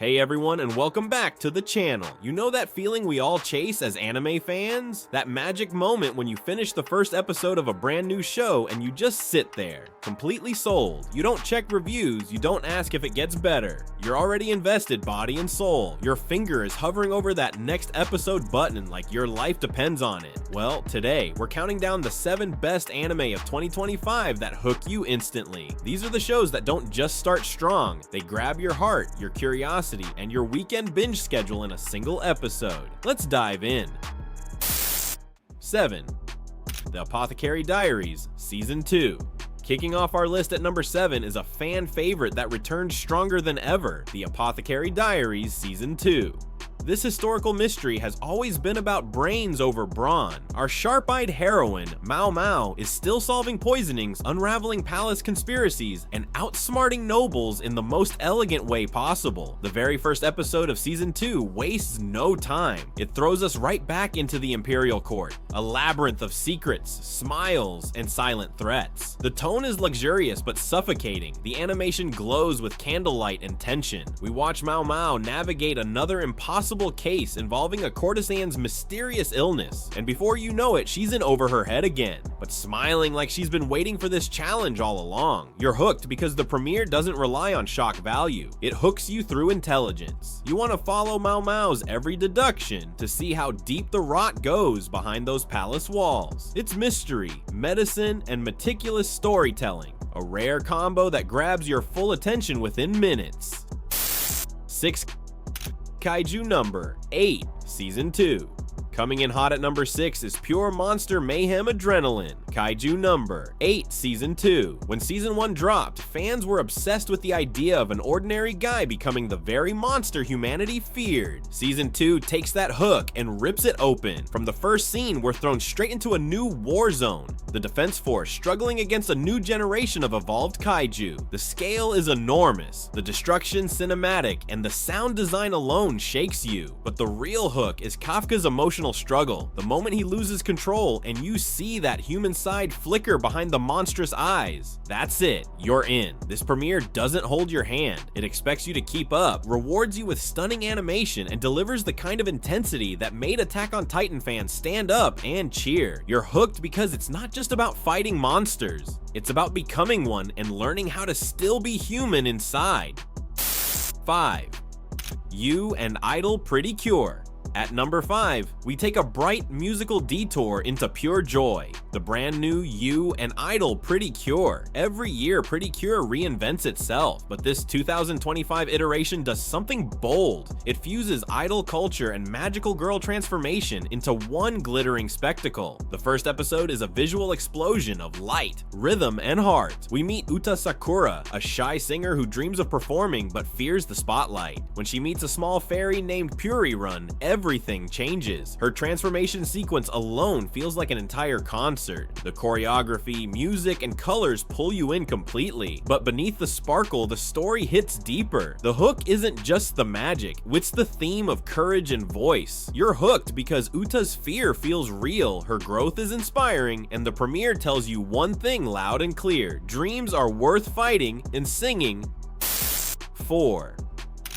Hey everyone, and welcome back to the channel. You know that feeling we all chase as anime fans? That magic moment when you finish the first episode of a brand new show and you just sit there, completely sold. You don't check reviews, you don't ask if it gets better. You're already invested body and soul. Your finger is hovering over that next episode button like your life depends on it. Well, today, we're counting down the 7 best anime of 2025 that hook you instantly. These are the shows that don't just start strong, they grab your heart, your curiosity, and your weekend binge schedule in a single episode. Let's dive in. 7. The Apothecary Diaries, Season 2. Kicking off our list at number 7 is a fan favorite that returns stronger than ever, The Apothecary Diaries, Season 2. This historical mystery has always been about brains over brawn. Our sharp-eyed heroine, Mao Mao, is still solving poisonings, unraveling palace conspiracies, and outsmarting nobles in the most elegant way possible. The very first episode of Season 2 wastes no time. It throws us right back into the Imperial Court, a labyrinth of secrets, smiles, and silent threats. The tone is luxurious but suffocating. The animation glows with candlelight and tension. We watch Mao Mao navigate another impossible case involving a courtesan's mysterious illness, and before you know it, she's in over her head again, but smiling like she's been waiting for this challenge all along. You're hooked because the premiere doesn't rely on shock value. It hooks you through intelligence. You want to follow Mao Mao's every deduction to see how deep the rot goes behind those palace walls. It's mystery, medicine, and meticulous storytelling, a rare combo that grabs your full attention within minutes. 6. Kaiju number 8, Season 2. Coming in hot at number 6 is pure monster mayhem adrenaline, Kaiju number 8, Season 2. When Season 1 dropped, fans were obsessed with the idea of an ordinary guy becoming the very monster humanity feared. Season 2 takes that hook and rips it open. From the first scene, we're thrown straight into a new war zone, the Defense Force struggling against a new generation of evolved kaiju. The scale is enormous, the destruction cinematic, and the sound design alone shakes you. But the real hook is Kafka's emotional struggle, the moment he loses control and you see that human side flicker behind the monstrous eyes. That's it, you're in. This premiere doesn't hold your hand. It expects you to keep up, rewards you with stunning animation, and delivers the kind of intensity that made Attack on Titan fans stand up and cheer. You're hooked because it's not just about fighting monsters. It's about becoming one and learning how to still be human inside. 5. You and Idol Pretty Cure. At number 5, we take a bright musical detour into pure joy. The brand new You and Idol Pretty Cure. Every year, Pretty Cure reinvents itself, but this 2025 iteration does something bold. It fuses idol culture and magical girl transformation into one glittering spectacle. The first episode is a visual explosion of light, rhythm, and heart. We meet Uta Sakura, a shy singer who dreams of performing but fears the spotlight. When she meets a small fairy named Puri Run, everything changes. Her transformation sequence alone feels like an entire concert. The choreography, music, and colors pull you in completely. But beneath the sparkle, the story hits deeper. The hook isn't just the magic, it's the theme of courage and voice. You're hooked because Uta's fear feels real, her growth is inspiring, and the premiere tells you one thing loud and clear: dreams are worth fighting and singing. 4.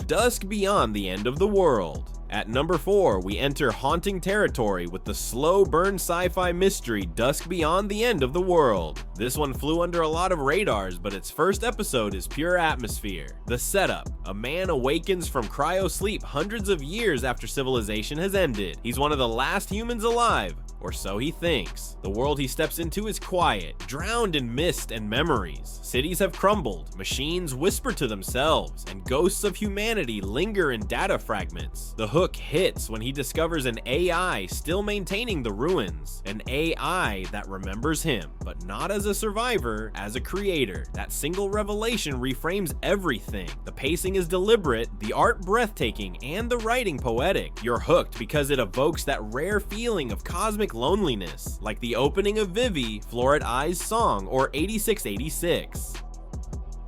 Dusk Beyond the End of the World. At number 4, we enter haunting territory with the slow burn sci-fi mystery Dusk Beyond the End of the World. This one flew under a lot of radars, but its first episode is pure atmosphere. The setup: a man awakens from cryo sleep hundreds of years after civilization has ended. He's one of the last humans alive, or so he thinks. The world he steps into is quiet, drowned in mist and memories. Cities have crumbled, machines whisper to themselves, and ghosts of humanity linger in data fragments. The hook hits when he discovers an AI still maintaining the ruins, an AI that remembers him, but not as a survivor, as a creator. That single revelation reframes everything. The pacing is deliberate, the art breathtaking, and the writing poetic. You're hooked because it evokes that rare feeling of cosmic loneliness, like the opening of Vivi, Florid Eyes song, or 8686.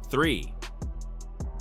3.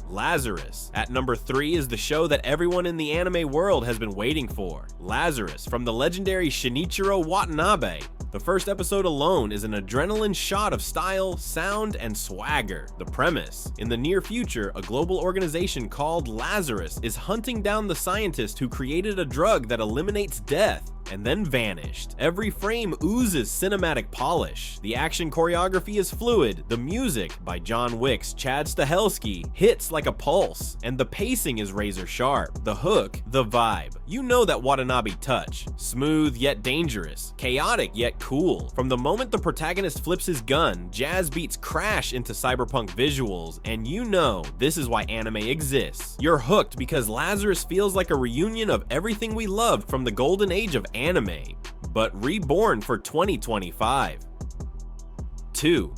Lazarus. At number 3 is the show that everyone in the anime world has been waiting for. Lazarus, from the legendary Shinichiro Watanabe. The first episode alone is an adrenaline shot of style, sound, and swagger. The premise: in the near future, a global organization called Lazarus is hunting down the scientist who created a drug that eliminates death and then vanished. Every frame oozes cinematic polish. The action choreography is fluid. The music, by John Wick's Chad Stahelski, hits like a pulse, and the pacing is razor sharp. The hook, the vibe. You know that Watanabe touch. Smooth yet dangerous. Chaotic yet cool. From the moment the protagonist flips his gun, jazz beats crash into cyberpunk visuals, and you know this is why anime exists. You're hooked because Lazarus feels like a reunion of everything we loved from the golden age of anime, but reborn for 2025. 2.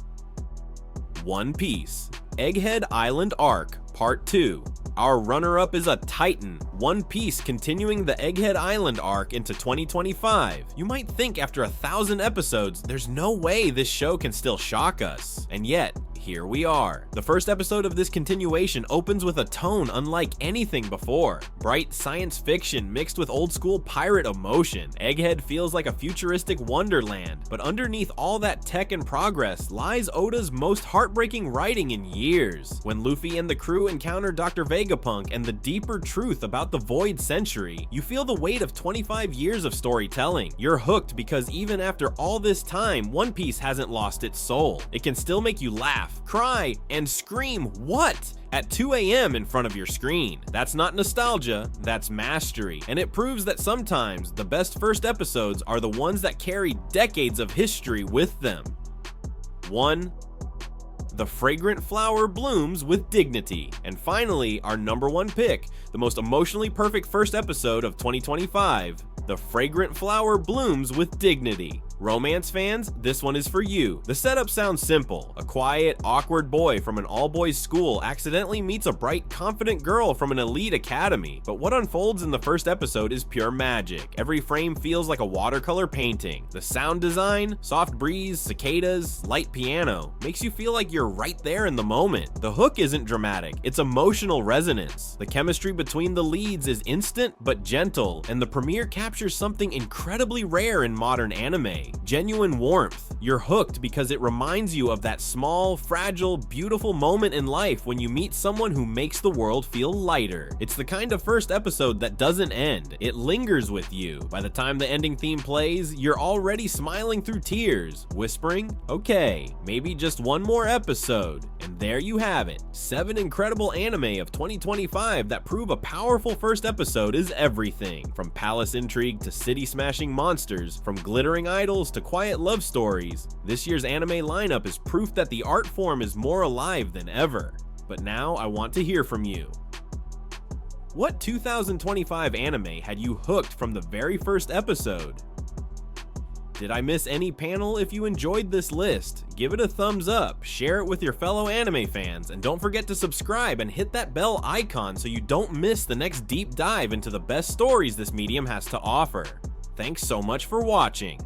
One Piece Egghead Island Arc Part 2. Our runner-up is a titan, One Piece continuing the Egghead Island arc into 2025. You might think after 1,000 episodes, there's no way this show can still shock us. And yet, here we are. The first episode of this continuation opens with a tone unlike anything before. Bright science fiction mixed with old school pirate emotion. Egghead feels like a futuristic wonderland, but underneath all that tech and progress lies Oda's most heartbreaking writing in years. When Luffy and the crew encounter Dr. Vegapunk and the deeper truth about the Void Century, you feel the weight of 25 years of storytelling. You're hooked because even after all this time, One Piece hasn't lost its soul. It can still make you laugh, cry, and scream "what?" at 2 a.m. in front of your screen. That's not nostalgia, that's mastery. And it proves that sometimes the best first episodes are the ones that carry decades of history with them. 1. The fragrant flower blooms with dignity. And finally, our number one pick, the most emotionally perfect first episode of 2025, The Fragrant Flower Blooms with Dignity. Romance fans, this one is for you. The setup sounds simple. A quiet, awkward boy from an all-boys school accidentally meets a bright, confident girl from an elite academy. But what unfolds in the first episode is pure magic. Every frame feels like a watercolor painting. The sound design, soft breeze, cicadas, light piano, makes you feel like you're right there in the moment. The hook isn't dramatic, it's emotional resonance. The chemistry between the leads is instant but gentle, and the premiere captures something incredibly rare in modern anime. Genuine warmth. You're hooked because it reminds you of that small, fragile, beautiful moment in life when you meet someone who makes the world feel lighter. It's the kind of first episode that doesn't end. It lingers with you. By the time the ending theme plays, you're already smiling through tears, whispering, "Okay, maybe just one more episode." And there you have it. 7 incredible anime of 2025 that prove a powerful first episode is everything. From palace intrigue to city-smashing monsters, from glittering idols to quiet love stories, this year's anime lineup is proof that the art form is more alive than ever. But now I want to hear from you. What 2025 anime had you hooked from the very first episode? Did I miss any panel? If you enjoyed this list, give it a thumbs up, share it with your fellow anime fans, and don't forget to subscribe and hit that bell icon so you don't miss the next deep dive into the best stories this medium has to offer. Thanks so much for watching.